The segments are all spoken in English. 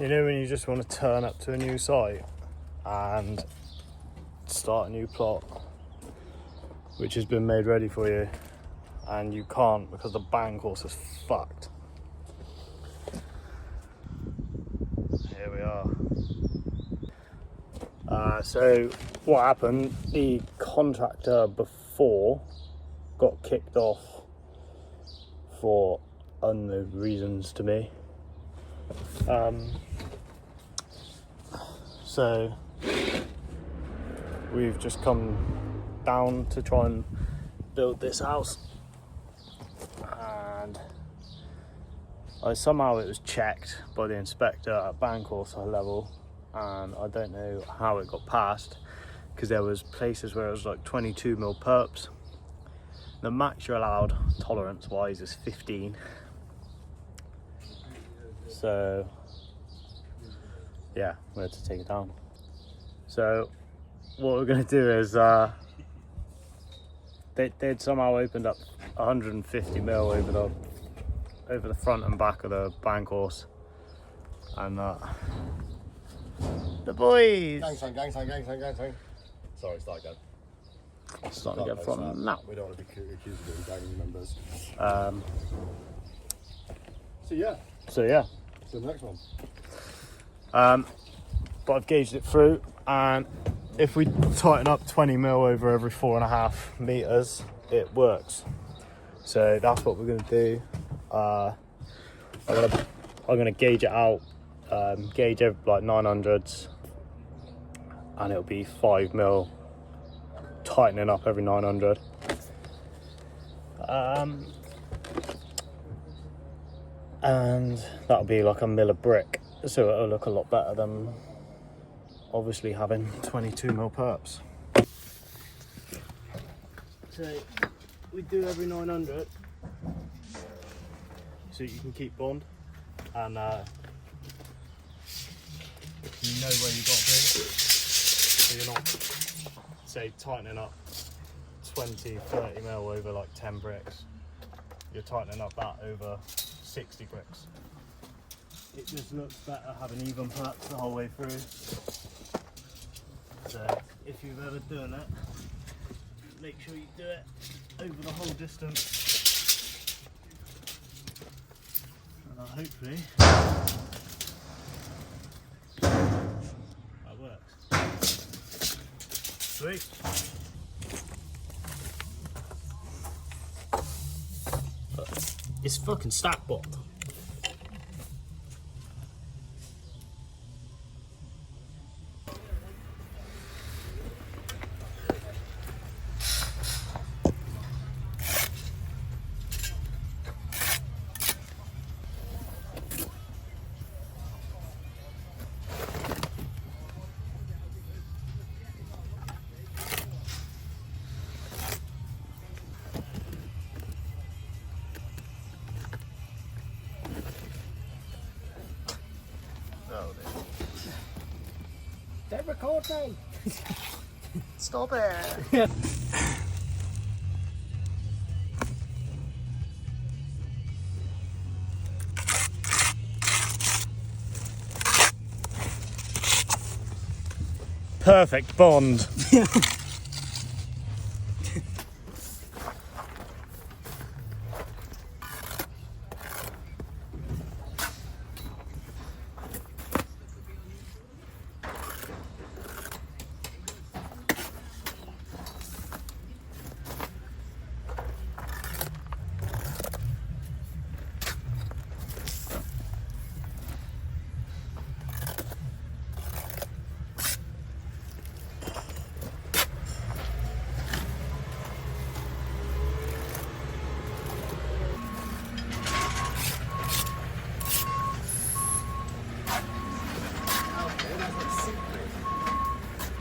You know when you just want to turn up to a new site and start a new plot which has been made ready for you, and you can't because the bang course is fucked. Here we are. So what happened, the contractor before got kicked off for unknown reasons to me. So we've just come down to try and build this house, and somehow it was checked by the inspector at Bancourse level, and I don't know how it got passed because there was places where it was like 22mm perps. The max you're allowed tolerance wise is 15. So yeah, we had to take it down. So what we're going to do is they'd somehow opened up 150mm over the front and back of the Bancourse, and the boys. Gang sign. Sorry, start again. Starting to get from now. We don't want to be accused of being gang members. So the next one. But I've gauged it through, and if we tighten up 20mm over every 4.5 meters, it works. So that's what we're going to do. I'm gonna gauge it out, gauge every, like 900s, and it'll be 5mm, tightening up every 900. And that'll be like a mil of brick, so it'll look a lot better than obviously having 22mm perps. So we do every 900 so you can keep bond, and you know where you got to be, so you're not, say, tightening up 20-30mm over like 10 bricks. You're tightening up that over 60 bricks. It just looks better having even perps the whole way through. So if you've ever done it, make sure you do it over the whole distance, and hopefully that works. Sweet. It's fucking stack bond. Don't record me! Stop it! Perfect bond.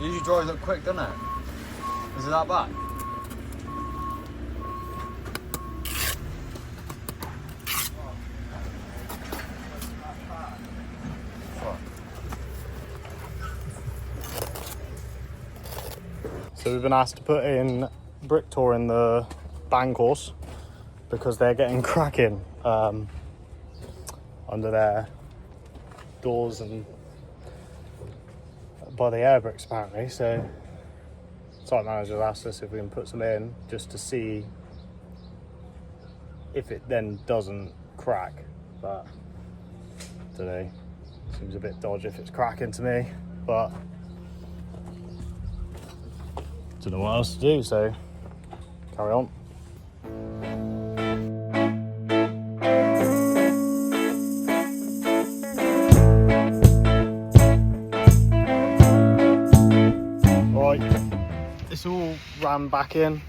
Usually dries look quick, doesn't it? Is it that bad? So we've been asked to put in brick tour in the Bancourse because they're getting cracking under there. doors and by the air bricks apparently. So site manager asked us if we can put some in just to see if it then doesn't crack, but today seems a bit dodgy if it's cracking to me, but don't know what else to do, so carry on. It's all ran back in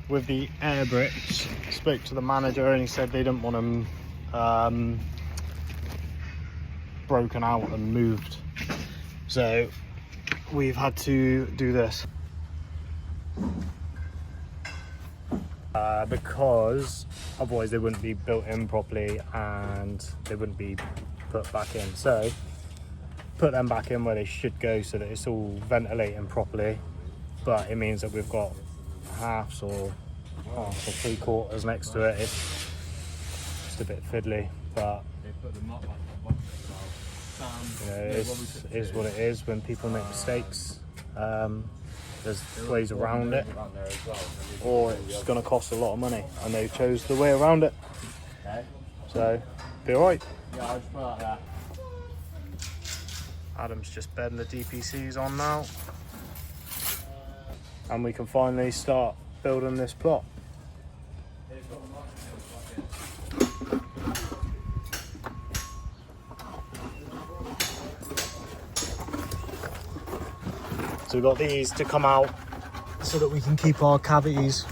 with the air bricks. Spoke to the manager and he said they didn't want them broken out and moved, so we've had to do this because otherwise they wouldn't be built in properly and they wouldn't be put back in. So put them back in where they should go so that it's all ventilating properly, but it means that we've got halves or 3/4 next to it. It's just a bit fiddly, but you know, it is what it is. When people make mistakes, there's ways around it, or it's going to cost a lot of money, and they chose the way around it, so be alright. Yeah, I'll just put it like that. Adam's just bedding the DPCs on now, and we can finally start building this plot. So we've got these to come out so that we can keep our cavities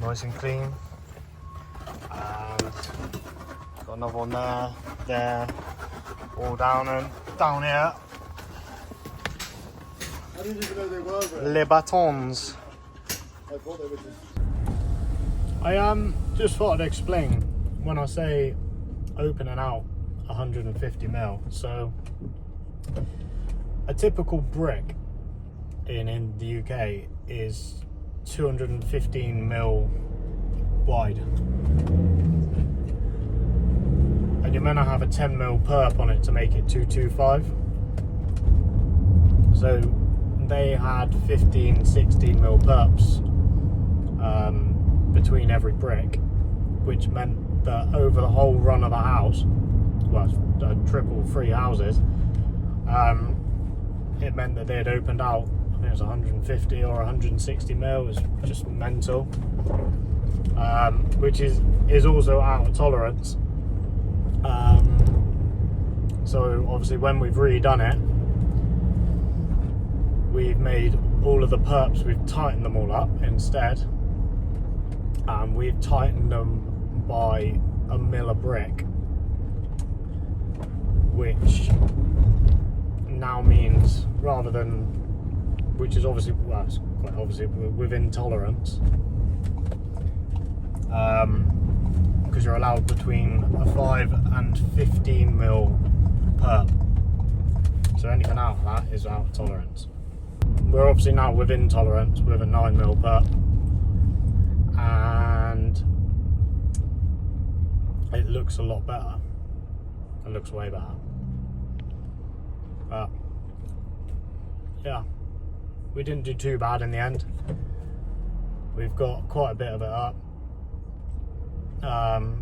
nice and clean. And got another one there, all down and down here. I didn't even know they were red. Les batons. I thought they were just... I just thought I'd explain when I say open and out 150 mil. So a typical brick in the UK is 215 mil wide, and you're meant to have a 10 mil perp on it to make it 225. So they had 15-16 mil perps between every brick, which meant that over the whole run of the house, well, triple 3 houses, it meant that they had opened out, I think it was 150 or 160 mil. It was just mental, which is also out of tolerance. So obviously when we've redone it, we've made all of the perps, we've tightened them all up instead, and we've tightened them by a mil a brick, which now means, rather than, which is obviously, well, it's quite obviously within tolerance, because you're allowed between a 5 and 15 mil perp, so anything out of that is out of tolerance. We're obviously now within tolerance with a 9 mil perp, and it looks a lot better. It looks way better. But yeah, we didn't do too bad in the end. We've got quite a bit of it up.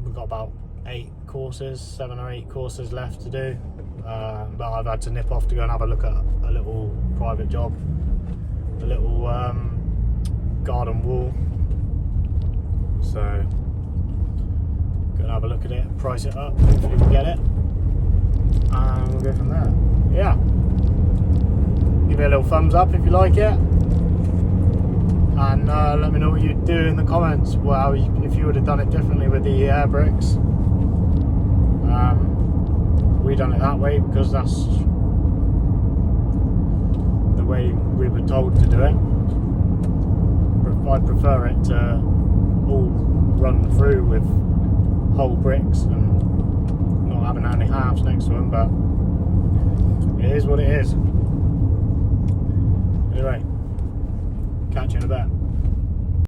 We've got about 7 or 8 courses left to do, but I've had to nip off to go and have a look at a little private job, a little garden wall. So gonna have a look at it, price it up, hopefully we get it, and we'll go from there. Yeah, give it a little thumbs up if you like it, and let me know what you'd do in the comments. Well, if you would have done it differently with the air bricks. We done it that way because that's the way we were told to do it. I prefer it to all run through with whole bricks and not having any halves next to them, but it is what it is. Anyway, catch you in a bit.